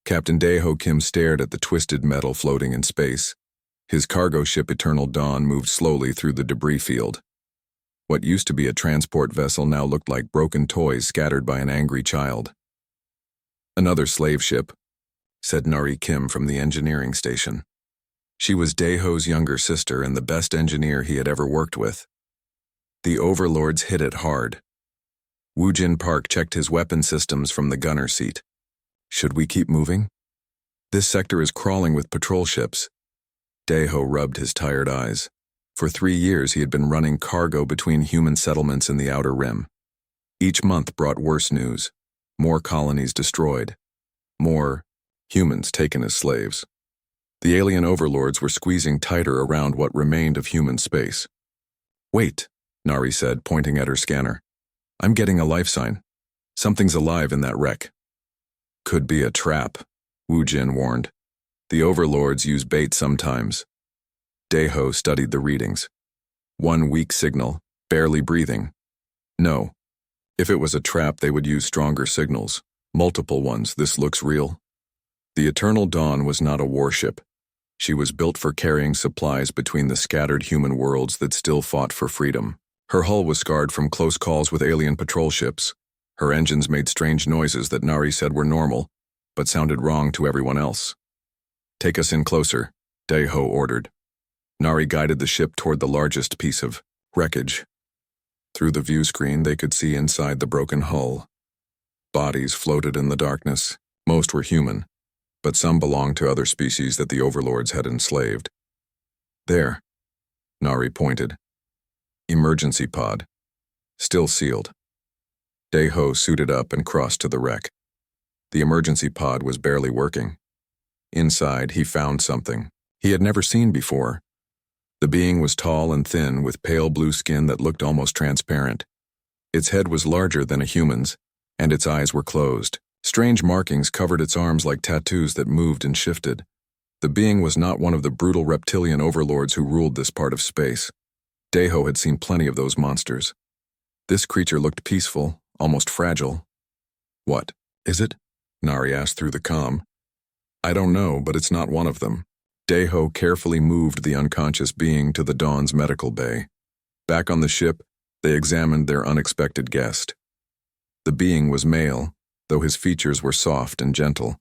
Captain Daeho Kim stared at the twisted metal floating in space. His cargo ship Eternal Dawn moved slowly through the debris field. What used to be a transport vessel now looked like broken toys scattered by an angry child. "Another slave ship," said Nari Kim from the engineering station. She was Daeho's younger sister and the best engineer he had ever worked with. The overlords hit it hard. Woojin Park checked his weapon systems from the gunner seat. "Should we keep moving? This sector is crawling with patrol ships." Daeho rubbed his tired eyes. For 3 years he had been running cargo between human settlements in the Outer Rim. Each month brought worse news. More colonies destroyed. More humans taken as slaves. The alien overlords were squeezing tighter around what remained of human space. "Wait," Nari said, pointing at her scanner. "I'm getting a life sign. Something's alive in that wreck." "Could be a trap," Woojin warned. "The overlords use bait sometimes." Daeho studied the readings. 1 weak signal, barely breathing. No. If it was a trap, they would use stronger signals. Multiple ones. This looks real. The Eternal Dawn was not a warship. She was built for carrying supplies between the scattered human worlds that still fought for freedom. Her hull was scarred from close calls with alien patrol ships. Her engines made strange noises that Nari said were normal, but sounded wrong to everyone else. "Take us in closer," Daeho ordered. Nari guided the ship toward the largest piece of wreckage. Through the view screen, they could see inside the broken hull. Bodies floated in the darkness. Most were human, but some belonged to other species that the overlords had enslaved. "There," Nari pointed. "Emergency pod. Still sealed." Daeho suited up and crossed to the wreck. The emergency pod was barely working. Inside, he found something he had never seen before. The being was tall and thin, with pale blue skin that looked almost transparent. Its head was larger than a human's, and its eyes were closed. Strange markings covered its arms like tattoos that moved and shifted. The being was not one of the brutal reptilian overlords who ruled this part of space. Daeho had seen plenty of those monsters. This creature looked peaceful, almost fragile. "What is it?" Nari asked through the comm. "I don't know, but it's not one of them." Daeho carefully moved the unconscious being to the Dawn's medical bay. Back on the ship, they examined their unexpected guest. The being was male, though his features were soft and gentle.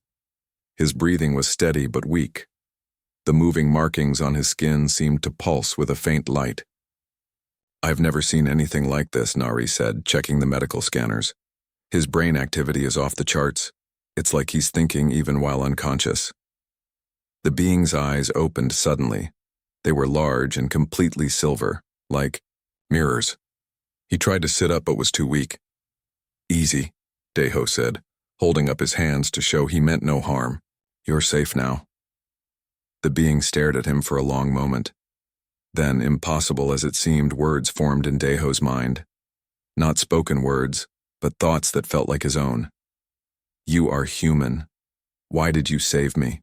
His breathing was steady but weak. The moving markings on his skin seemed to pulse with a faint light. "I've never seen anything like this," Nari said, checking the medical scanners. "His brain activity is off the charts. It's like he's thinking even while unconscious." The being's eyes opened suddenly. They were large and completely silver, like mirrors. He tried to sit up but was too weak. "Easy," Daeho said, holding up his hands to show he meant no harm. "You're safe now." The being stared at him for a long moment. Then, impossible as it seemed, words formed in Daeho's mind. Not spoken words, but thoughts that felt like his own. "You are human. Why did you save me?"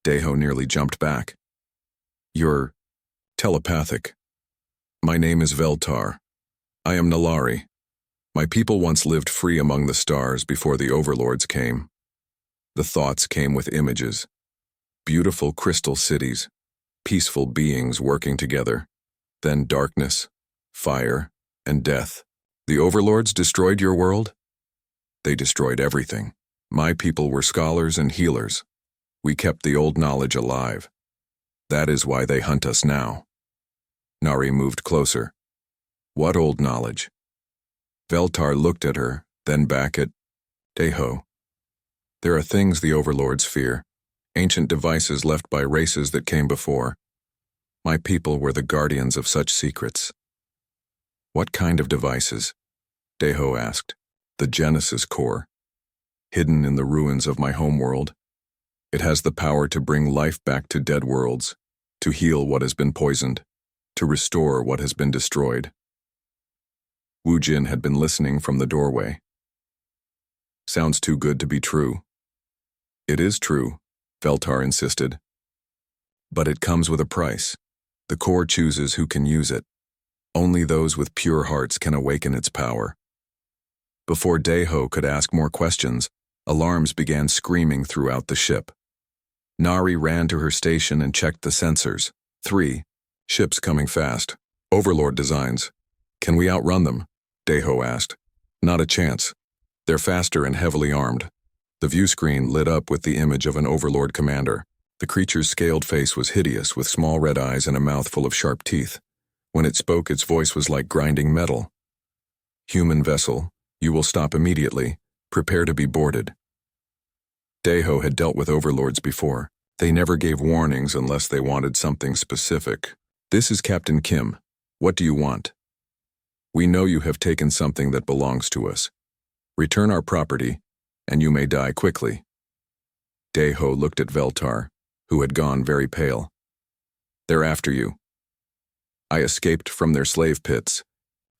Daeho nearly jumped back. "You're telepathic. My name is Veltar. I am Nalari. My people once lived free among the stars before the overlords came." The thoughts came with images. Beautiful crystal cities, peaceful beings working together. Then darkness, fire, and death. "The overlords destroyed your world?" "They destroyed everything. My people were scholars and healers. We kept the old knowledge alive. That is why they hunt us now." Nari moved closer. "What old knowledge?" Veltar looked at her, then back at Daeho. "There are things the overlords fear, ancient devices left by races that came before. My people were the guardians of such secrets." "What kind of devices?" Daeho asked. "The Genesis core, hidden in the ruins of my homeworld. It has the power to bring life back to dead worlds, to heal what has been poisoned, to restore what has been destroyed." Woojin had been listening from the doorway. "Sounds too good to be true." "It is true," Veltar insisted. "But it comes with a price. The core chooses who can use it. Only those with pure hearts can awaken its power." Before Daeho could ask more questions, Alarms began screaming throughout the ship. Nari ran to her station and checked the sensors. 3. Ships coming fast. Overlord designs. Can we outrun them? Deho asked. Not a chance. They're faster and heavily armed. The view screen lit up with the image of an Overlord commander. The creature's scaled face was hideous, with small red eyes and a mouth full of sharp teeth. When it spoke, its voice was like grinding metal. Human vessel, you will stop immediately. Prepare to be boarded. Deho had dealt with overlords before. They never gave warnings unless they wanted something specific. This is Captain Kim. What do you want? We know you have taken something that belongs to us. Return our property, and you may die quickly. Deho looked at Veltar, who had gone very pale. They're after you. I escaped from their slave pits.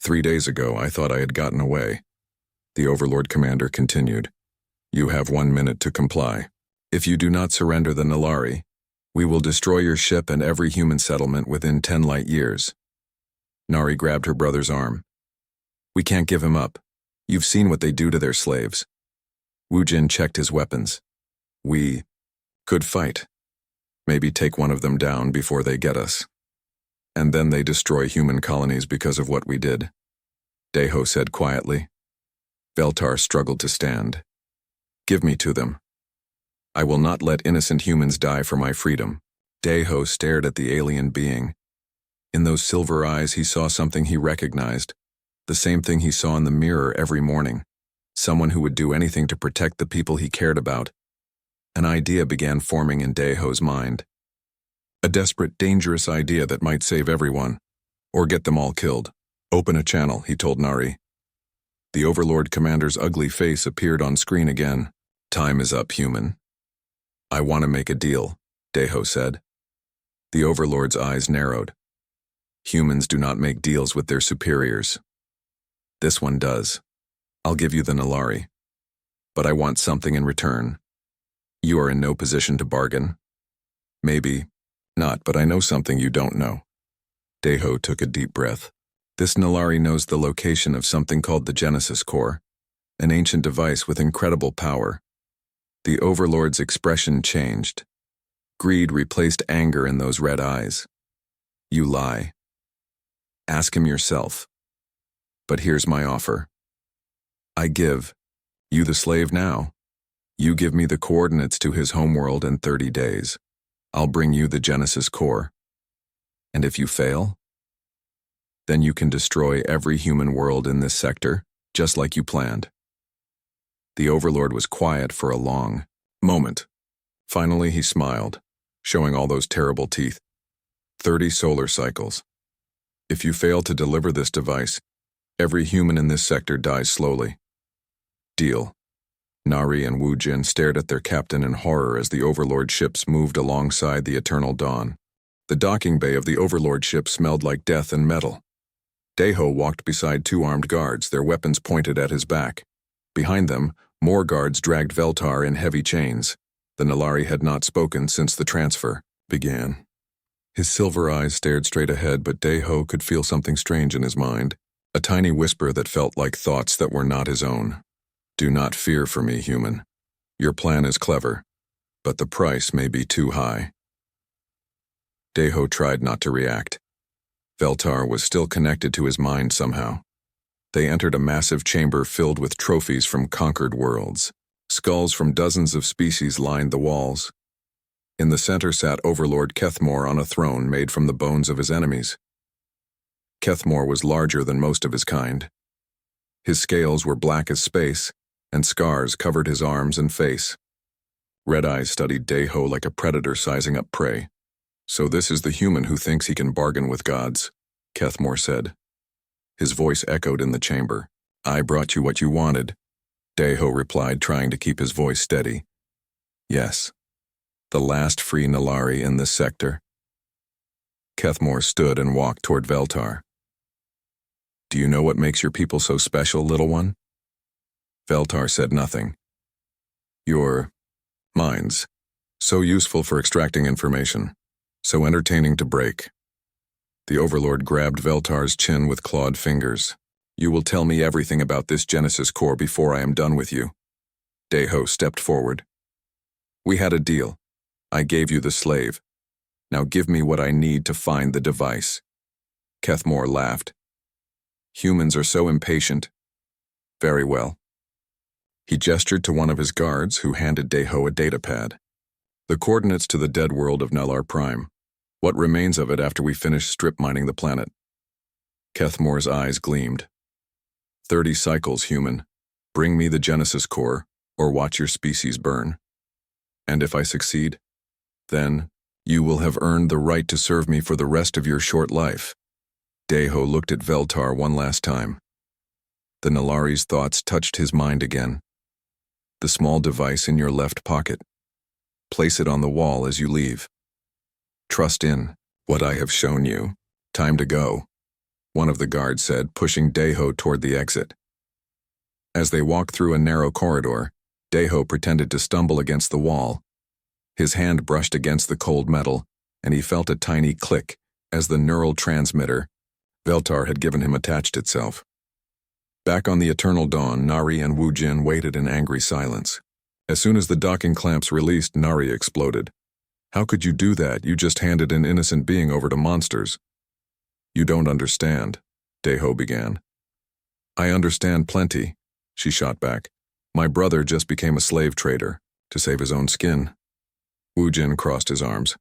3 days ago, I thought I had gotten away. The Overlord commander continued. You have 1 minute to comply. If you do not surrender the Nalari, we will destroy your ship and every human settlement within 10 light years. Nari grabbed her brother's arm. We can't give him up. You've seen what they do to their slaves. Wujin checked his weapons. We could fight. Maybe take one of them down before they get us. And then they destroy human colonies because of what we did. Deho said quietly. Veltar struggled to stand. Give me to them. I will not let innocent humans die for my freedom. Deho stared at the alien being. In those silver eyes he saw something he recognized, the same thing he saw in the mirror every morning. Someone who would do anything to protect the people he cared about. An idea began forming in Deho's mind. A desperate, dangerous idea that might save everyone, or get them all killed. Open a channel, he told Nari. The Overlord commander's ugly face appeared on screen again. Time is up, human. I want to make a deal, Deho said. The Overlord's eyes narrowed. Humans do not make deals with their superiors. This one does. I'll give you the Nalari. But I want something in return. You are in no position to bargain. Maybe not, but I know something you don't know. Deho took a deep breath. This Nalari knows the location of something called the Genesis Core, an ancient device with incredible power. The Overlord's expression changed. Greed replaced anger in those red eyes. You lie. Ask him yourself. But here's my offer. I give you the slave now. You give me the coordinates to his homeworld in 30 days. I'll bring you the Genesis Core. And if you fail, then you can destroy every human world in this sector, just like you planned. The Overlord was quiet for a long moment. Finally, he smiled, showing all those terrible teeth. 30 solar cycles. If you fail to deliver this device, every human in this sector dies slowly. Deal. Nari and Wujin stared at their captain in horror as the Overlord ships moved alongside the Eternal Dawn. The docking bay of the Overlord ship smelled like death and metal. Deho walked beside 2 armed guards, their weapons pointed at his back. Behind them, more guards dragged Veltar in heavy chains. The Nalari had not spoken since the transfer began. His silver eyes stared straight ahead, but Deho could feel something strange in his mind, a tiny whisper that felt like thoughts that were not his own. Do not fear for me, human. Your plan is clever, but the price may be too high. Deho tried not to react. Veltar was still connected to his mind somehow. They entered a massive chamber filled with trophies from conquered worlds. Skulls from dozens of species lined the walls. In the center sat Overlord Kethmore on a throne made from the bones of his enemies. Kethmore was larger than most of his kind. His scales were black as space, and scars covered his arms and face. Red eyes studied Deho like a predator sizing up prey. So this is the human who thinks he can bargain with gods, Kethmore said. His voice echoed in the chamber. I brought you what you wanted, Deho replied, trying to keep his voice steady. Yes. The last free Nalari in this sector. Kethmore stood and walked toward Veltar. Do you know what makes your people so special, little one? Veltar said nothing. Your minds. So useful for extracting information. So entertaining to break. The Overlord grabbed Veltar's chin with clawed fingers. You will tell me everything about this Genesis Core before I am done with you. Deho stepped forward. We had a deal. I gave you the slave. Now give me what I need to find the device. Kethmore laughed. Humans are so impatient. Very well. He gestured to one of his guards, who handed Deho a datapad. The coordinates to the dead world of Nullar Prime. What remains of it after we finish strip mining the planet? Kethmore's eyes gleamed. 30 cycles, human. Bring me the Genesis core, or watch your species burn. And if I succeed, then you will have earned the right to serve me for the rest of your short life. Deho looked at Veltar one last time. The Nulari's thoughts touched his mind again. The small device in your left pocket. Place it on the wall as you leave. Trust in what I have shown you. Time to go, one of the guards said, pushing Deho toward the exit. As they walked through a narrow corridor, Deho pretended to stumble against the wall. His hand brushed against the cold metal, and he felt a tiny click as the neural transmitter Veltar had given him attached itself. Back on the Eternal Dawn, Nari and Wu Jin waited in angry silence. As soon as the docking clamps released, Nari exploded. How could you do that? You just handed an innocent being over to monsters. You don't understand, Deho began. I understand plenty, she shot back. My brother just became a slave trader, to save his own skin. Wu Jin crossed his arms.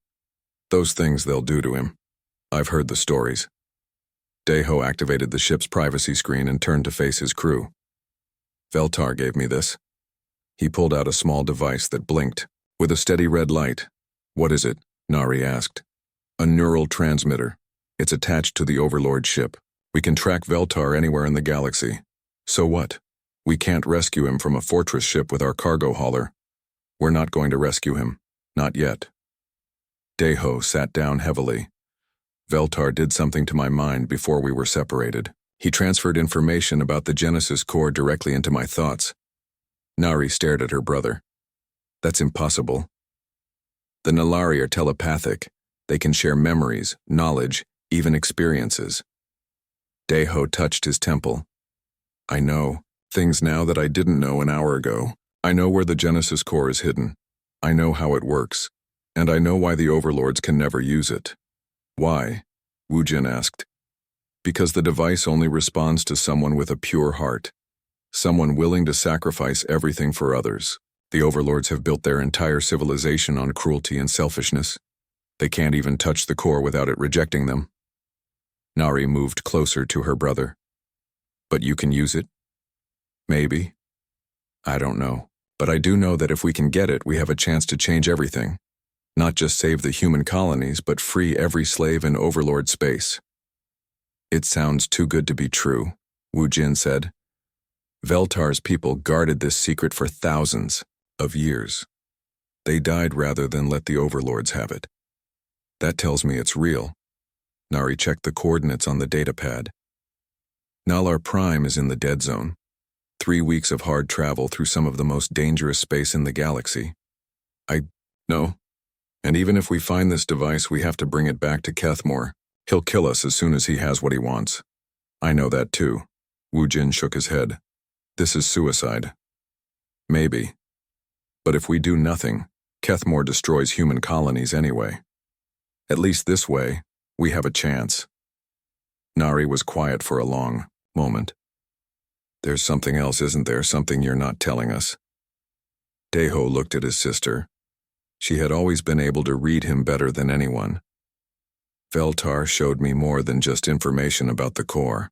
Those things they'll do to him. I've heard the stories. Deho activated the ship's privacy screen and turned to face his crew. Veltar gave me this. He pulled out a small device that blinked, with a steady red light. What is it? Nari asked. A neural transmitter. It's attached to the Overlord ship. We can track Veltar anywhere in the galaxy. So what? We can't rescue him from a fortress ship with our cargo hauler. We're not going to rescue him. Not yet. Deho sat down heavily. Veltar did something to my mind before we were separated. He transferred information about the Genesis core directly into my thoughts. Nari stared at her brother. That's impossible. The Nulari are telepathic. They can share memories, knowledge, even experiences. Deho touched his temple. I know things now that I didn't know an hour ago. I know where the Genesis core is hidden. I know how it works. And I know why the Overlords can never use it. Why? Wu Jin asked. Because the device only responds to someone with a pure heart. Someone willing to sacrifice everything for others. The Overlords have built their entire civilization on cruelty and selfishness. They can't even touch the core without it rejecting them. Nari moved closer to her brother. But you can use it? Maybe. I don't know. But I do know that if we can get it, we have a chance to change everything. Not just save the human colonies, but free every slave in Overlord space. It sounds too good to be true, Wu Jin said. Veltar's people guarded this secret for thousands of years. They died rather than let the Overlords have it. That tells me it's real. Nari checked the coordinates on the datapad. Nullar Prime is in the dead zone. 3 weeks of hard travel through some of the most dangerous space in the galaxy. I know. And even if we find this device, we have to bring it back to Kethmore. He'll kill us as soon as he has what he wants. I know that too. Wu Jin shook his head. This is suicide. Maybe. But if we do nothing, Kethmore destroys human colonies anyway. At least this way, we have a chance. Nari was quiet for a long moment. There's something else, isn't there? Something you're not telling us. Deho looked at his sister. She had always been able to read him better than anyone. Veltar showed me more than just information about the core.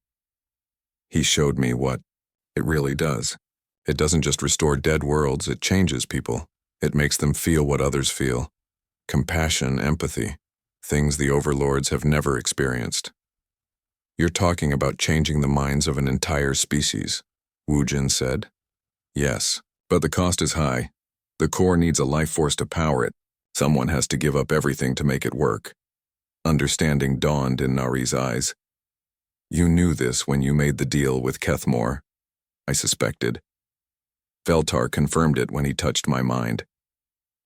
He showed me what it really does. It doesn't just restore dead worlds, it changes people. It makes them feel what others feel. Compassion, empathy, things the Overlords have never experienced. You're talking about changing the minds of an entire species, Wu Jin said. Yes, but the cost is high. The core needs a life force to power it. Someone has to give up everything to make it work. Understanding dawned in Nari's eyes. You knew this when you made the deal with Kethmore, I suspected. Veltar confirmed it when he touched my mind.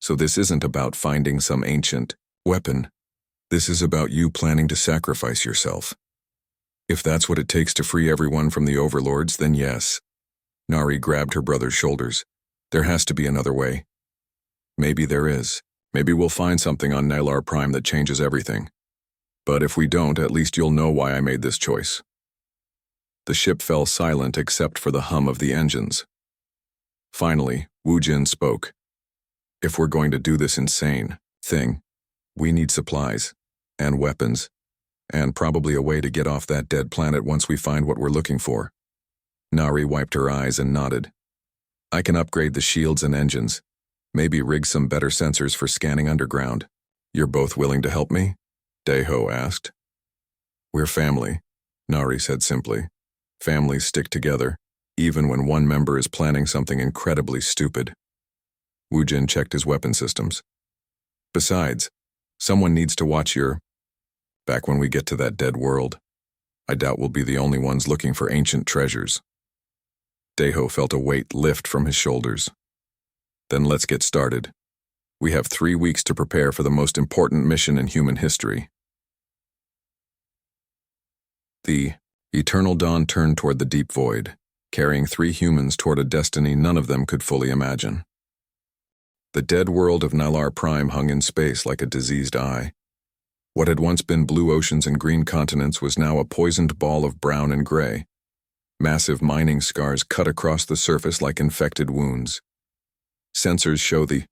So this isn't about finding some ancient weapon. This is about you planning to sacrifice yourself. If that's what it takes to free everyone from the Overlords, then yes. Nari grabbed her brother's shoulders. There has to be another way. Maybe there is. Maybe we'll find something on Nylar Prime that changes everything. But if we don't, at least you'll know why I made this choice. The ship fell silent except for the hum of the engines. Finally, Wu Jin spoke. If we're going to do this insane thing, we need supplies, and weapons, and probably a way to get off that dead planet once we find what we're looking for. Nari wiped her eyes and nodded. I can upgrade the shields and engines, maybe rig some better sensors for scanning underground. You're both willing to help me? Daeho asked. We're family, Nari said simply. Families stick together, even when one member is planning something incredibly stupid. Wu Jin checked his weapon systems. Besides, someone needs to watch your back when we get to that dead world. I doubt we'll be the only ones looking for ancient treasures. Daeho felt a weight lift from his shoulders. Then let's get started. We have 3 weeks to prepare for the most important mission in human history. The eternal dawn turned toward the deep void, carrying 3 humans toward a destiny none of them could fully imagine. The dead world of Nylar Prime hung in space like a diseased eye. What had once been blue oceans and green continents was now a poisoned ball of brown and gray. Massive mining scars cut across the surface like infected wounds. Sensors show the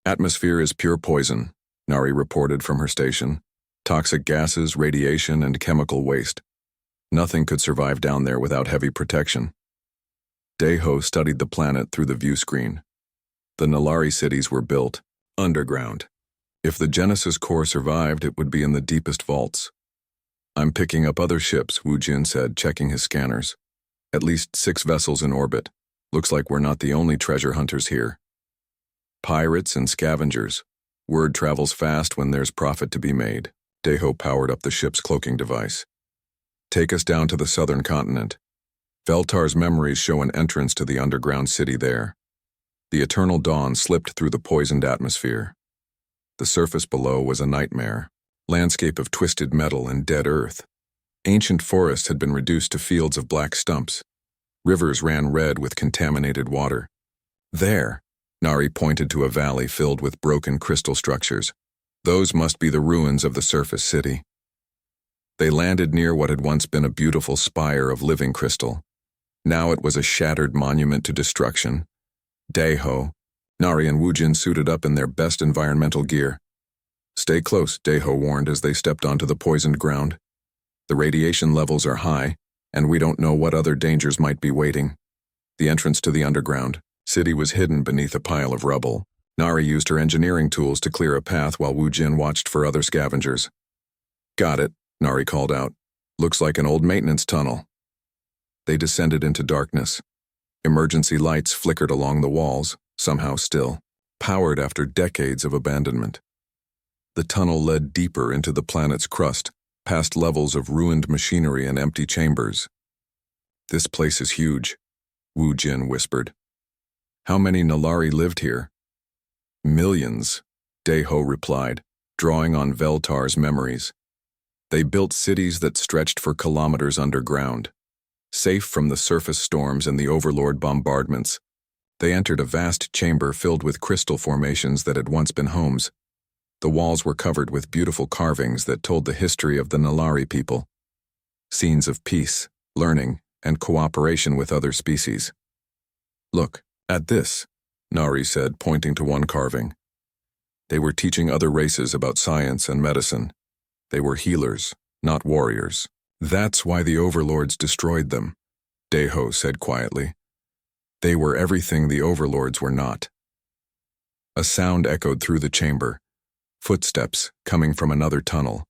atmosphere is pure poison, Nari reported from her station. Toxic gases, radiation, and chemical waste. Nothing could survive down there without heavy protection. Daeho studied the planet through the view screen. The Nalari cities were built underground. If the Genesis core survived, it would be in the deepest vaults. I'm picking up other ships, Wu Jin said, checking his scanners. At least 6 vessels in orbit. Looks like we're not the only treasure hunters here. Pirates and scavengers. Word travels fast when there's profit to be made. Daeho powered up the ship's cloaking device. Take us down to the southern continent. Veltar's memories show an entrance to the underground city there. The eternal dawn slipped through the poisoned atmosphere. The surface below was a nightmare. Landscape of twisted metal and dead earth. Ancient forests had been reduced to fields of black stumps. Rivers ran red with contaminated water. There, Nari pointed to a valley filled with broken crystal structures. Those must be the ruins of the surface city. They landed near what had once been a beautiful spire of living crystal. Now it was a shattered monument to destruction. Daeho, Nari and Wu Jin suited up in their best environmental gear. Stay close, Daeho warned as they stepped onto the poisoned ground. The radiation levels are high, and we don't know what other dangers might be waiting. The entrance to the underground city was hidden beneath a pile of rubble. Nari used her engineering tools to clear a path while Wu Jin watched for other scavengers. Got it, Nari called out. Looks like an old maintenance tunnel. They descended into darkness. Emergency lights flickered along the walls, somehow still, powered after decades of abandonment. The tunnel led deeper into the planet's crust, past levels of ruined machinery and empty chambers. This place is huge, Wu Jin whispered. How many Nalari lived here? Millions, Daeho replied, drawing on Veltar's memories. They built cities that stretched for kilometers underground. Safe from the surface storms and the overlord bombardments, they entered a vast chamber filled with crystal formations that had once been homes. The walls were covered with beautiful carvings that told the history of the Nalari people. Scenes of peace, learning, and cooperation with other species. Look, at this, Nari said, pointing to one carving. They were teaching other races about science and medicine. They were healers, not warriors. That's why the overlords destroyed them, Daeho said quietly. They were everything the overlords were not. A sound echoed through the chamber. Footsteps coming from another tunnel.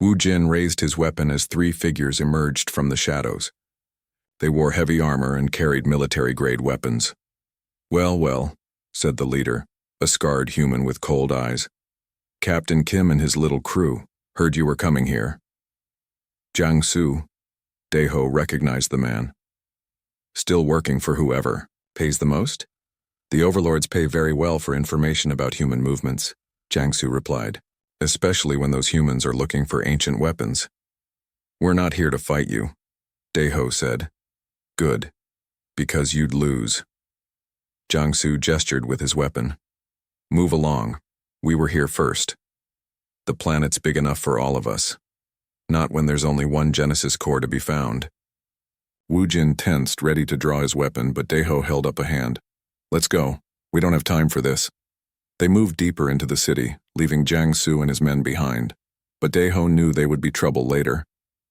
Wu Jin raised his weapon as 3 figures emerged from the shadows. They wore heavy armor and carried military-grade weapons. Well, said the leader, a scarred human with cold eyes. Captain Kim and his little crew, heard you were coming here. Jiangsu, Daeho recognized the man. Still working for whoever pays the most? The overlords pay very well for information about human movements, Jiangsu replied, especially when those humans are looking for ancient weapons. We're not here to fight you, Daeho said. Good, because you'd lose. Jiangsu gestured with his weapon. Move along. We were here first. The planet's big enough for all of us. Not when there's only one Genesis core to be found. Wu Jin tensed, ready to draw his weapon, but Deho held up a hand. Let's go. We don't have time for this. They moved deeper into the city, leaving Jiangsu and his men behind. But Deho knew they would be trouble later.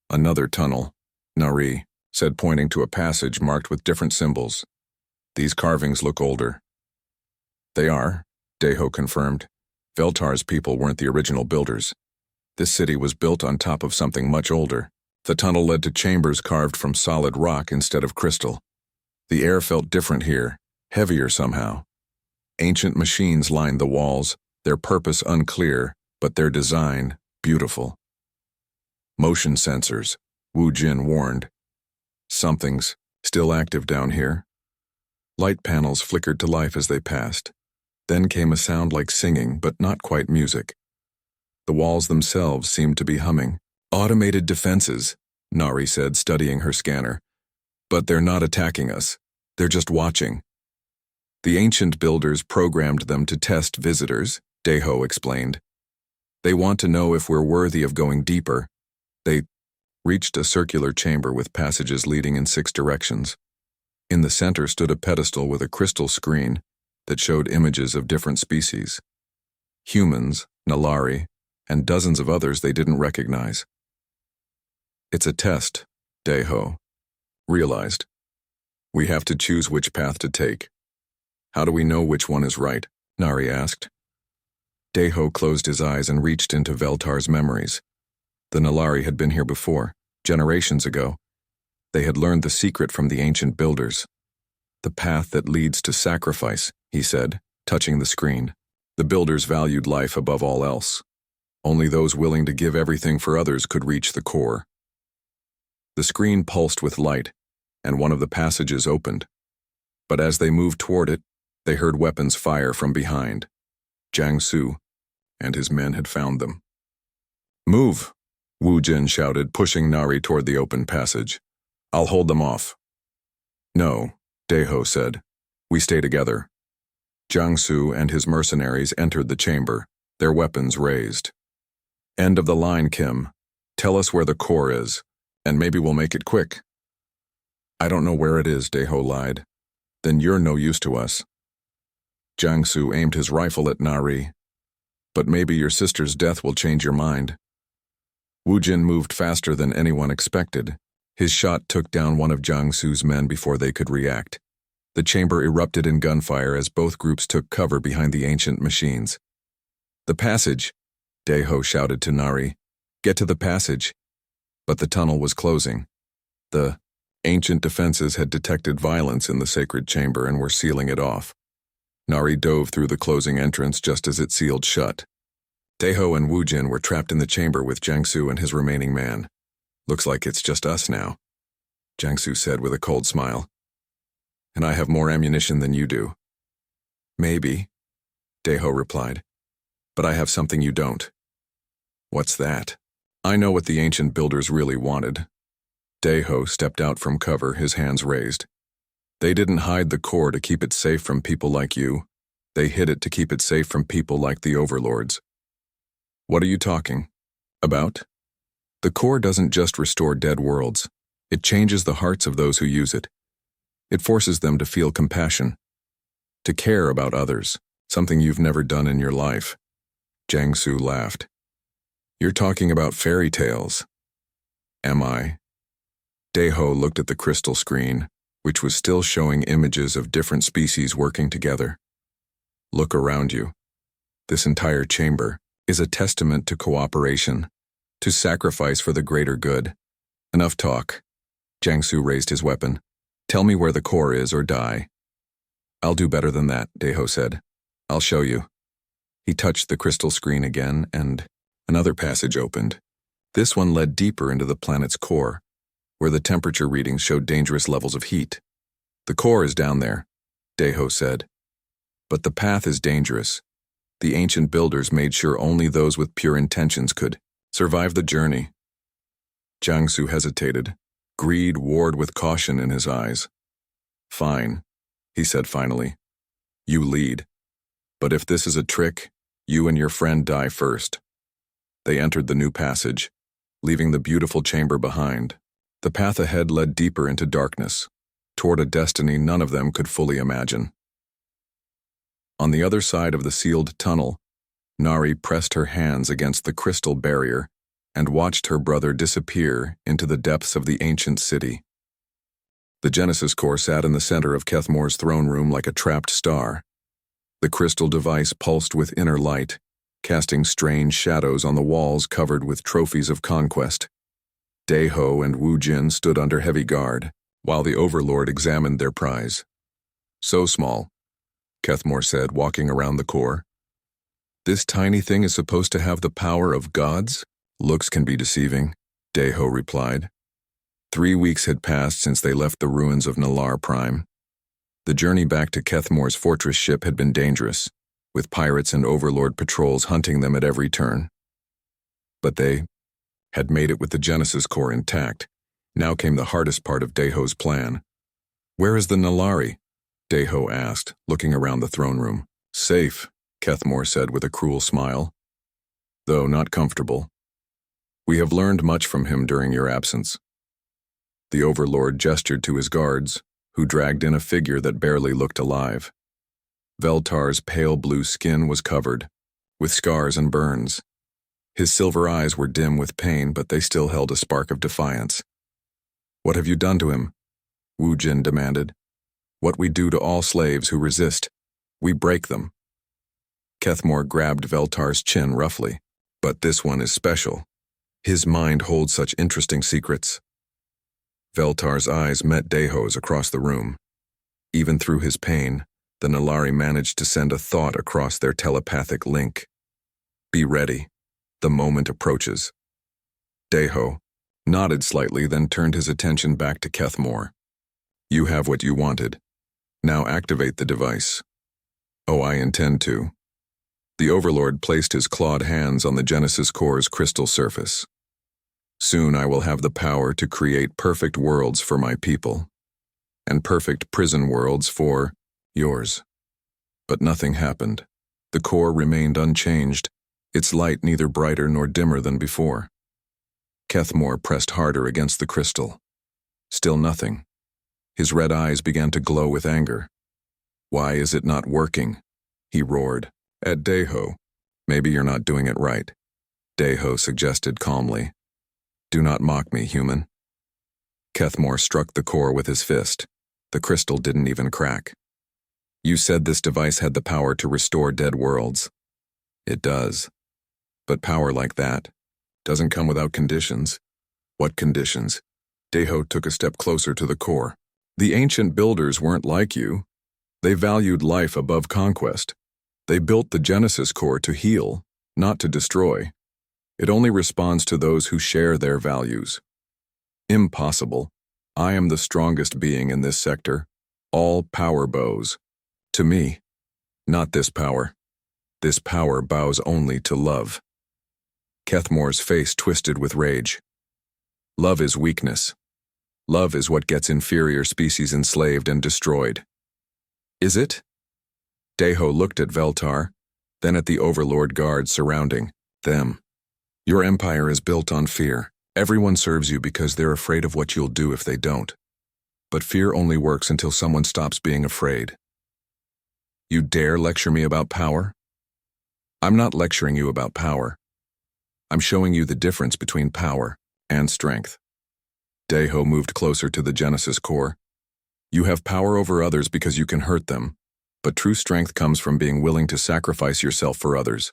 Another tunnel, Nari said, pointing to a passage marked with different symbols. These carvings look older. They are, Deho confirmed. Veltar's people weren't the original builders. This city was built on top of something much older. The tunnel led to chambers carved from solid rock instead of crystal. The air felt different here, heavier somehow. Ancient machines lined the walls, their purpose unclear, but their design beautiful. Motion sensors, Wu Jin warned. Something's still active down here. Light panels flickered to life as they passed. Then came a sound like singing, but not quite music. The walls themselves seemed to be humming. Automated defenses, Nari said, studying her scanner. But they're not attacking us. They're just watching. The ancient builders programmed them to test visitors, Deho explained. They want to know if we're worthy of going deeper. They reached a circular chamber with passages leading in 6 directions. In the center stood a pedestal with a crystal screen that showed images of different species. Humans, Nalari, and dozens of others they didn't recognize. It's a test, Deho realized. We have to choose which path to take. How do we know which one is right? Nari asked. Deho closed his eyes and reached into Veltar's memories. The Nalari had been here before, generations ago. They had learned the secret from the ancient builders. The path that leads to sacrifice, he said, touching the screen. The builders valued life above all else. Only those willing to give everything for others could reach the core. The screen pulsed with light, and one of the passages opened. But as they moved toward it, they heard weapons fire from behind. Jiangsu and his men had found them. Move, Wu Jin shouted, pushing Nari toward the open passage. I'll hold them off. No, Deho said. We stay together. Jiangsu and his mercenaries entered the chamber, their weapons raised. End of the line, Kim. Tell us where the core is, and maybe we'll make it quick. I don't know where it is, Deho lied. Then you're no use to us. Jiangsu aimed his rifle at Nari. But maybe your sister's death will change your mind. Wu Jin moved faster than anyone expected. His shot took down one of Jiangsu's men before they could react. The chamber erupted in gunfire as both groups took cover behind the ancient machines. The passage, Deho shouted to Nari. Get to the passage. But the tunnel was closing. The ancient defenses had detected violence in the sacred chamber and were sealing it off. Nari dove through the closing entrance just as it sealed shut. Deho and Wu Jin were trapped in the chamber with Jiangsu and his remaining man. Looks like it's just us now, Jiangsu said with a cold smile. And I have more ammunition than you do. Maybe, Deho replied. But I have something you don't. What's that? I know what the ancient builders really wanted. Deho stepped out from cover, his hands raised. They didn't hide the core to keep it safe from people like you. They hid it to keep it safe from people like the overlords. What are you talking about? The core doesn't just restore dead worlds. It changes the hearts of those who use it. It forces them to feel compassion, to care about others, something you've never done in your life. Jiangsu laughed. You're talking about fairy tales. Am I? Deho looked at the crystal screen, which was still showing images of different species working together. Look around you. This entire chamber is a testament to cooperation, to sacrifice for the greater good. Enough talk. Jiangsu raised his weapon. Tell me where the core is or die. I'll do better than that, Deho said. I'll show you. He touched the crystal screen again, and another passage opened. This one led deeper into the planet's core, where the temperature readings showed dangerous levels of heat. The core is down there, Deho said. But the path is dangerous. The ancient builders made sure only those with pure intentions could survive the journey. Jiangsu hesitated. Greed warred with caution in his eyes. Fine, he said finally. You lead. But if this is a trick, you and your friend die first. They entered the new passage, leaving the beautiful chamber behind. The path ahead led deeper into darkness, toward a destiny none of them could fully imagine. On the other side of the sealed tunnel, Nari pressed her hands against the crystal barrier and watched her brother disappear into the depths of the ancient city. The Genesis core sat in the center of Kethmore's throne room like a trapped star. The crystal device pulsed with inner light, casting strange shadows on the walls covered with trophies of conquest. Daeho and Wu Jin stood under heavy guard, while the Overlord examined their prize. So small, Kethmore said, walking around the core. This tiny thing is supposed to have the power of gods? Looks can be deceiving, Daeho replied. 3 weeks had passed since they left the ruins of Nalar Prime. The journey back to Kethmore's fortress ship had been dangerous, with pirates and Overlord patrols hunting them at every turn. But they had made it with the Genesis core intact. Now came the hardest part of Daeho's plan. Where is the Nalari? Daeho asked, looking around the throne room. Safe, Kethmore said with a cruel smile. Though not comfortable. We have learned much from him during your absence. The Overlord gestured to his guards, who dragged in a figure that barely looked alive. Veltar's pale blue skin was covered, with scars and burns. His silver eyes were dim with pain, but they still held a spark of defiance. What have you done to him? Wu Jin demanded. What we do to all slaves who resist. We break them. Kethmore grabbed Veltar's chin roughly. But this one is special. His mind holds such interesting secrets. Veltar's eyes met Daeho's across the room. Even through his pain, the Nalari managed to send a thought across their telepathic link. Be ready. The moment approaches. Daeho nodded slightly, then turned his attention back to Kethmore. You have what you wanted. Now activate the device. Oh, I intend to. The Overlord placed his clawed hands on the Genesis core's crystal surface. Soon I will have the power to create perfect worlds for my people, and perfect prison worlds for yours. But nothing happened. The core remained unchanged, its light neither brighter nor dimmer than before. Kethmore pressed harder against the crystal. Still nothing. His red eyes began to glow with anger. Why is it not working? He roared. At Daeho. Maybe you're not doing it right. Daeho suggested calmly. Do not mock me, human. Kethmore struck the core with his fist. The crystal didn't even crack. You said this device had the power to restore dead worlds. It does. But power like that doesn't come without conditions. What conditions? Daeho took a step closer to the core. The ancient builders weren't like you. They valued life above conquest. They built the Genesis core to heal, not to destroy. It only responds to those who share their values. Impossible. I am the strongest being in this sector. All power bows. To me. Not this power. This power bows only to love. Kethmore's face twisted with rage. Love is weakness. Love is what gets inferior species enslaved and destroyed. Is it? Daeho looked at Veltar, then at the Overlord guards surrounding them. Your empire is built on fear. Everyone serves you because they're afraid of what you'll do if they don't. But fear only works until someone stops being afraid. You dare lecture me about power? I'm not lecturing you about power. I'm showing you the difference between power and strength. Daeho moved closer to the Genesis core. You have power over others because you can hurt them, but true strength comes from being willing to sacrifice yourself for others.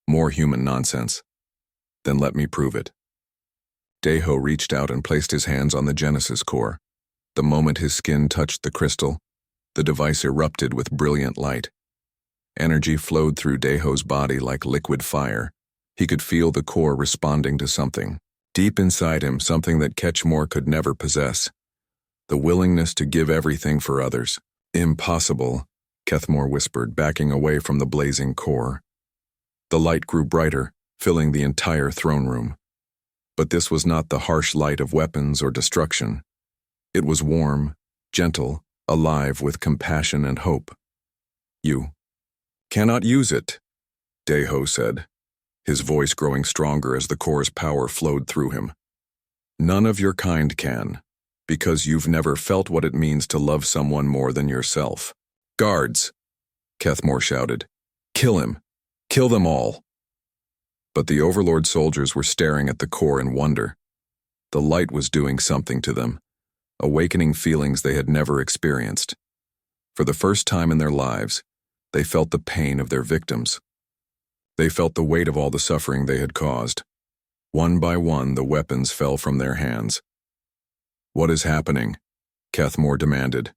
More human nonsense. Then let me prove it. Daeho reached out and placed his hands on the Genesis core. The moment his skin touched the crystal, the device erupted with brilliant light. Energy flowed through Daeho's body like liquid fire. He could feel the core responding to something. Deep inside him, something that Kethmore could never possess. The willingness to give everything for others. Impossible, Kethmore whispered, backing away from the blazing core. The light grew brighter, filling the entire throne room. But this was not the harsh light of weapons or destruction. It was warm, gentle, alive with compassion and hope. You cannot use it, Deho said, his voice growing stronger as the core's power flowed through him. None of your kind can, because you've never felt what it means to love someone more than yourself. Guards, Kethmore shouted. Kill him. Kill them all. But the Overlord soldiers were staring at the core in wonder. The light was doing something to them, awakening feelings they had never experienced. For the first time in their lives, they felt the pain of their victims. They felt the weight of all the suffering they had caused. One by one, the weapons fell from their hands. What is happening? Kethmore demanded.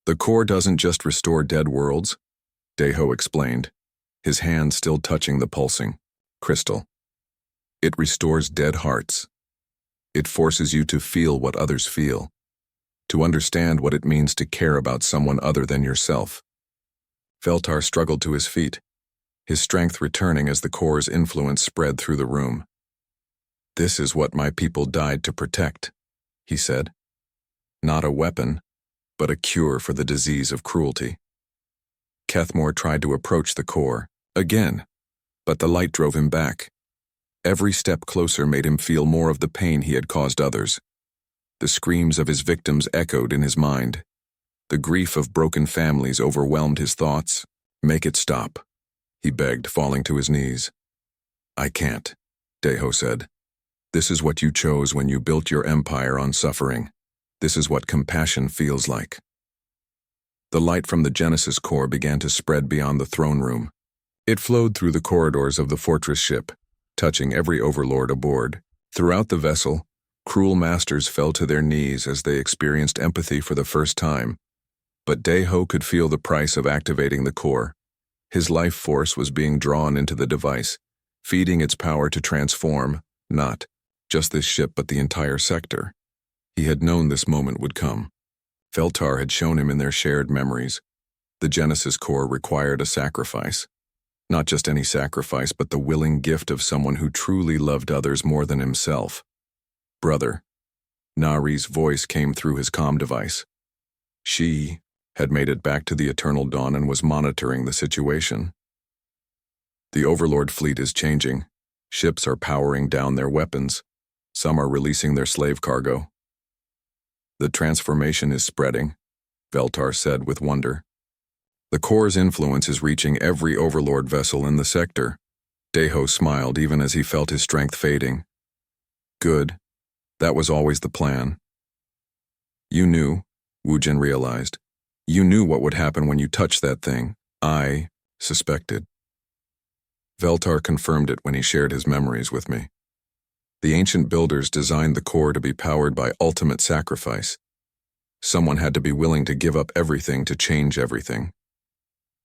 The core doesn't just restore dead worlds, Deho explained, his hand still touching the pulsing crystal. It restores dead hearts. It forces you to feel what others feel, to understand what it means to care about someone other than yourself. Veltar struggled to his feet, his strength returning as the core's influence spread through the room. This is what my people died to protect, he said. Not a weapon, but a cure for the disease of cruelty. Kethmore tried to approach the core, again, but the light drove him back. Every step closer made him feel more of the pain he had caused others. The screams of his victims echoed in his mind. The grief of broken families overwhelmed his thoughts. Make it stop, he begged, falling to his knees. I can't, Deho said. This is what you chose when you built your empire on suffering. This is what compassion feels like. The light from the Genesis core began to spread beyond the throne room. It flowed through the corridors of the fortress ship, touching every overlord aboard. Throughout the vessel, cruel masters fell to their knees as they experienced empathy for the first time. But Deho could feel the price of activating the core. His life force was being drawn into the device, feeding its power to transform, not just this ship but the entire sector. He had known this moment would come. Veltar had shown him in their shared memories. The Genesis core required a sacrifice. Not just any sacrifice, but the willing gift of someone who truly loved others more than himself. Brother. Nari's voice came through his comm device. She had made it back to the Eternal Dawn and was monitoring the situation. The Overlord fleet is changing. Ships are powering down their weapons. Some are releasing their slave cargo. The transformation is spreading, Veltar said with wonder. The core's influence is reaching every Overlord vessel in the sector. Deho smiled even as he felt his strength fading. Good. That was always the plan. You knew, Wujin realized. You knew what would happen when you touched that thing. I suspected. Veltar confirmed it when he shared his memories with me. The ancient builders designed the core to be powered by ultimate sacrifice. Someone had to be willing to give up everything to change everything.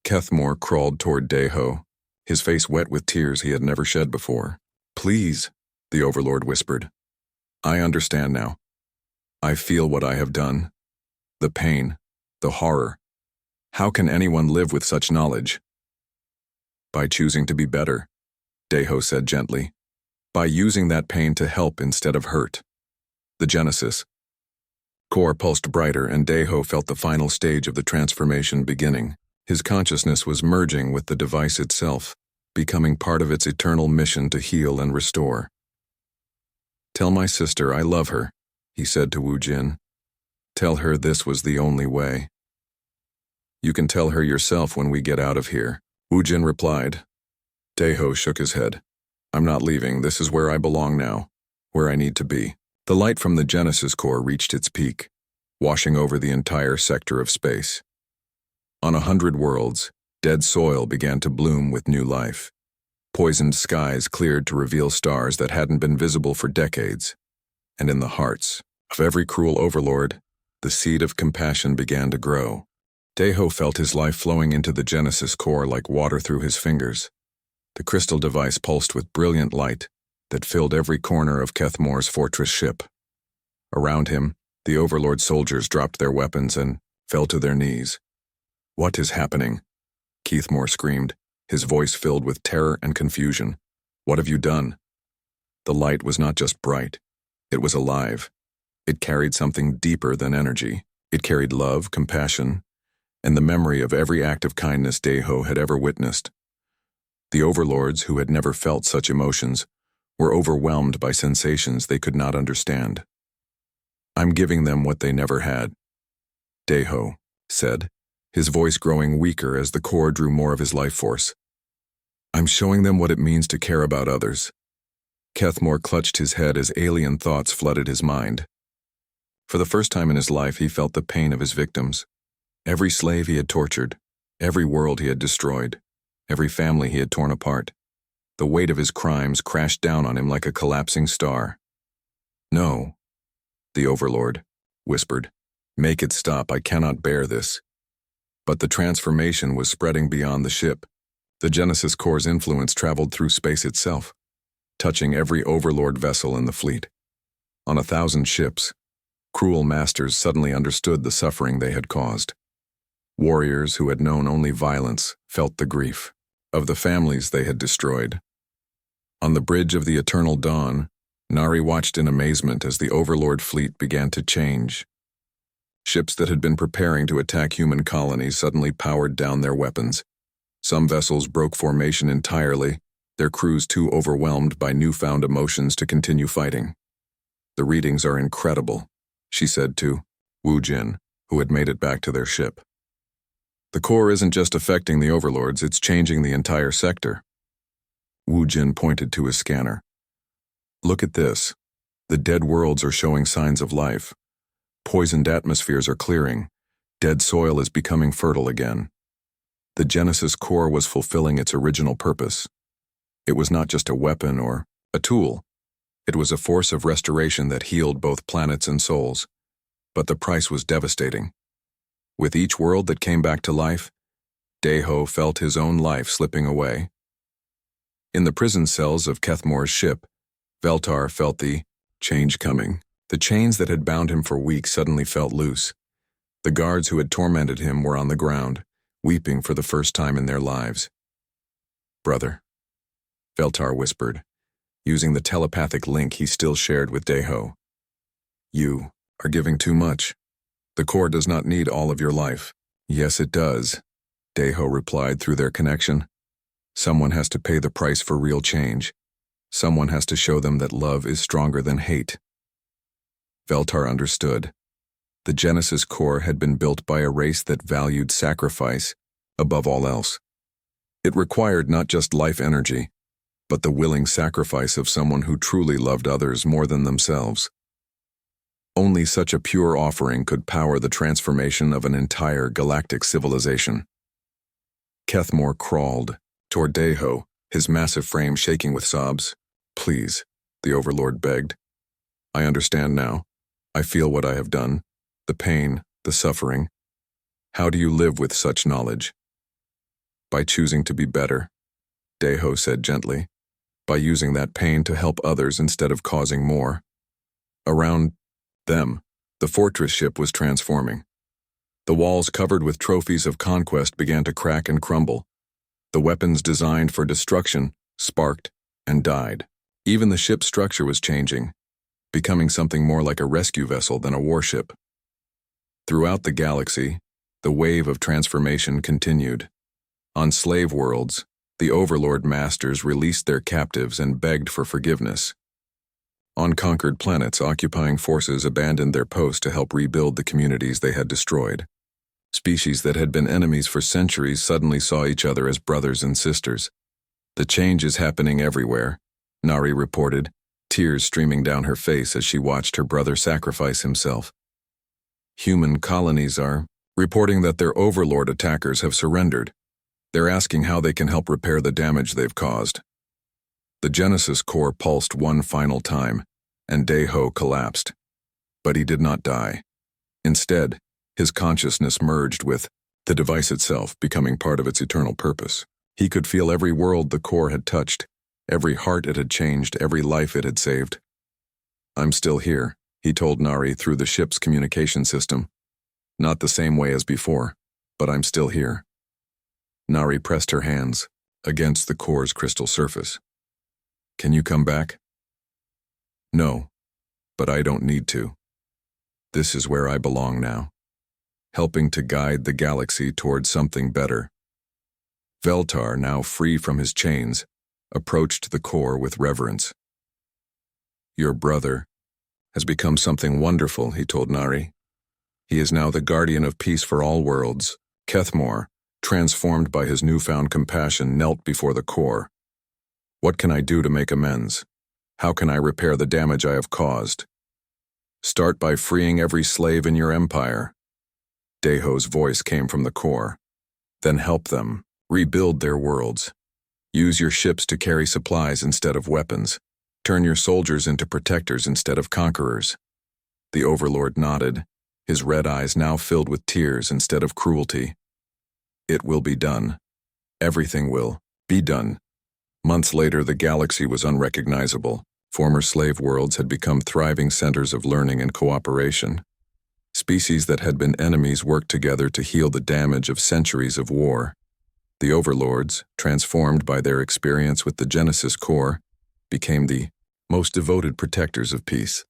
Kethmore crawled toward Deho, his face wet with tears he had never shed before. Please, the Overlord whispered. I understand now. I feel what I have done. The pain, the horror. How can anyone live with such knowledge? By choosing to be better, Deho said gently. By using that pain to help instead of hurt. The Genesis core pulsed brighter, and Deho felt the final stage of the transformation beginning. His consciousness was merging with the device itself, becoming part of its eternal mission to heal and restore. Tell my sister I love her, he said to Wujin. Tell her this was the only way. You can tell her yourself when we get out of here, Wujin replied. Deho shook his head. I'm not leaving. This is where I belong now, where I need to be. The light from the Genesis core reached its peak, washing over the entire sector of space. On 100 worlds, dead soil began to bloom with new life. Poisoned skies cleared to reveal stars that hadn't been visible for decades. And in the hearts of every cruel overlord, the seed of compassion began to grow. Deho felt his life flowing into the Genesis core like water through his fingers. The crystal device pulsed with brilliant light that filled every corner of Kethmore's fortress ship. Around him, the Overlord soldiers dropped their weapons and fell to their knees. What is happening? Kethmore screamed, his voice filled with terror and confusion. What have you done? The light was not just bright. It was alive. It carried something deeper than energy. It carried love, compassion, and the memory of every act of kindness Deho had ever witnessed. The overlords, who had never felt such emotions, were overwhelmed by sensations they could not understand. "I'm giving them what they never had," Deho said, his voice growing weaker as the core drew more of his life force. "I'm showing them what it means to care about others." Kethmore clutched his head as alien thoughts flooded his mind. For the first time in his life, he felt the pain of his victims. Every slave he had tortured, every world he had destroyed, every family he had torn apart. The weight of his crimes crashed down on him like a collapsing star. "No," the Overlord whispered. "Make it stop. I cannot bear this." But the transformation was spreading beyond the ship. The Genesis Core's influence traveled through space itself, touching every Overlord vessel in the fleet. On 1,000 ships, cruel masters suddenly understood the suffering they had caused. Warriors who had known only violence felt the grief of the families they had destroyed. On the bridge of the Eternal Dawn, Nari watched in amazement as the Overlord fleet began to change. Ships that had been preparing to attack human colonies suddenly powered down their weapons. Some vessels broke formation entirely, their crews too overwhelmed by newfound emotions to continue fighting. "The readings are incredible," she said to Wu Jin, who had made it back to their ship. "The core isn't just affecting the overlords, it's changing the entire sector." Wu Jin pointed to his scanner. "Look at this. The dead worlds are showing signs of life. Poisoned atmospheres are clearing. Dead soil is becoming fertile again." The Genesis core was fulfilling its original purpose. It was not just a weapon or a tool. It was a force of restoration that healed both planets and souls. But the price was devastating. With each world that came back to life, Deho felt his own life slipping away. In the prison cells of Kethmore's ship, Veltar felt the change coming. The chains that had bound him for weeks suddenly felt loose. The guards who had tormented him were on the ground, weeping for the first time in their lives. "Brother," Veltar whispered, using the telepathic link he still shared with Deho. "You are giving too much. The core does not need all of your life." "Yes, it does," Deho replied through their connection. "Someone has to pay the price for real change. Someone has to show them that love is stronger than hate." Veltar understood. The Genesis core had been built by a race that valued sacrifice above all else. It required not just life energy, but the willing sacrifice of someone who truly loved others more than themselves. Only such a pure offering could power the transformation of an entire galactic civilization. Kethmore crawled toward Deho, his massive frame shaking with sobs. "Please," the Overlord begged. "I understand now. I feel what I have done. The pain, the suffering. How do you live with such knowledge?" "By choosing to be better," Deho said gently. "By using that pain to help others instead of causing more." Around them, the fortress ship was transforming. The walls covered with trophies of conquest began to crack and crumble. The weapons designed for destruction sparked and died. Even the ship's structure was changing, becoming something more like a rescue vessel than a warship. Throughout the galaxy, the wave of transformation continued. On slave worlds, the Overlord masters released their captives and begged for forgiveness. On conquered planets, occupying forces abandoned their post to help rebuild the communities they had destroyed. Species that had been enemies for centuries suddenly saw each other as brothers and sisters. "The change is happening everywhere," Nari reported, tears streaming down her face as she watched her brother sacrifice himself. "Human colonies are reporting that their Overlord attackers have surrendered. They're asking how they can help repair the damage they've caused." The Genesis core pulsed one final time, and Deho collapsed. But he did not die. Instead, his consciousness merged with the device itself, becoming part of its eternal purpose. He could feel every world the core had touched, every heart it had changed, every life it had saved. "I'm still here," he told Nari through the ship's communication system. "Not the same way as before, but I'm still here." Nari pressed her hands against the core's crystal surface. "Can you come back?" "No, but I don't need to. This is where I belong now." helping to guide the galaxy towards something better. Veltar, now free from his chains, approached the core with reverence. "Your brother has become something wonderful," he told Nari. "He is now the guardian of peace for all worlds." Kethmore, transformed by his newfound compassion, knelt before the core. "What can I do to make amends? How can I repair the damage I have caused?" "Start by freeing every slave in your empire." Deho's voice came from the core. "Then help them rebuild their worlds. Use your ships to carry supplies instead of weapons. Turn your soldiers into protectors instead of conquerors." The Overlord nodded, his red eyes now filled with tears instead of cruelty. "It will be done. Everything will be done." Months later, the galaxy was unrecognizable. Former slave worlds had become thriving centers of learning and cooperation. Species that had been enemies worked together to heal the damage of centuries of war. The Overlords, transformed by their experience with the Genesis core, became the most devoted protectors of peace.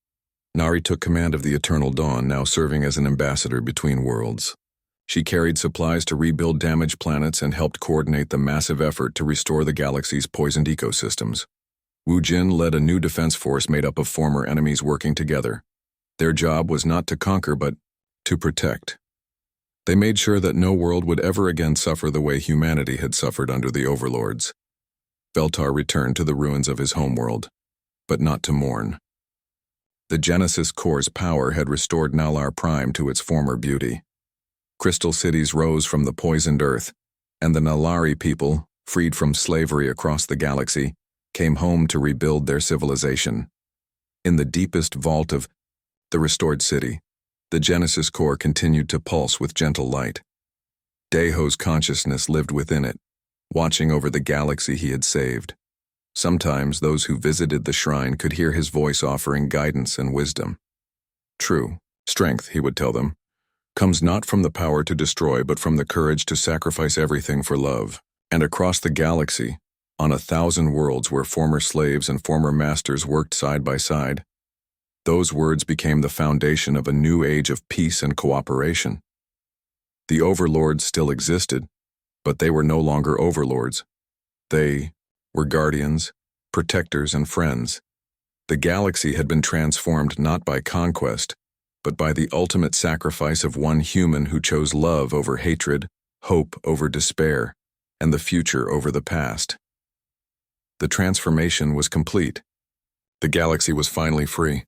Nari took command of the Eternal Dawn, now serving as an ambassador between worlds. She carried supplies to rebuild damaged planets and helped coordinate the massive effort to restore the galaxy's poisoned ecosystems. Wu Jin led a new defense force made up of former enemies working together. Their job was not to conquer but to protect. They made sure that no world would ever again suffer the way humanity had suffered under the Overlords. Veltar returned to the ruins of his homeworld, but not to mourn. The Genesis core's power had restored Nalar Prime to its former beauty. Crystal cities rose from the poisoned earth, and the Nalari people, freed from slavery across the galaxy, came home to rebuild their civilization. In the deepest vault of the restored city, the Genesis core continued to pulse with gentle light. Deho's consciousness lived within it, watching over the galaxy he had saved. Sometimes those who visited the shrine could hear his voice offering guidance and wisdom. "True strength," he would tell them, "comes not from the power to destroy but from the courage to sacrifice everything for love." And across the galaxy, on 1,000 worlds where former slaves and former masters worked side by side, those words became the foundation of a new age of peace and cooperation. The Overlords still existed, but they were no longer overlords. They were guardians, protectors, and friends. The galaxy had been transformed not by conquest, but by the ultimate sacrifice of one human who chose love over hatred, hope over despair, and the future over the past. The transformation was complete. The galaxy was finally free.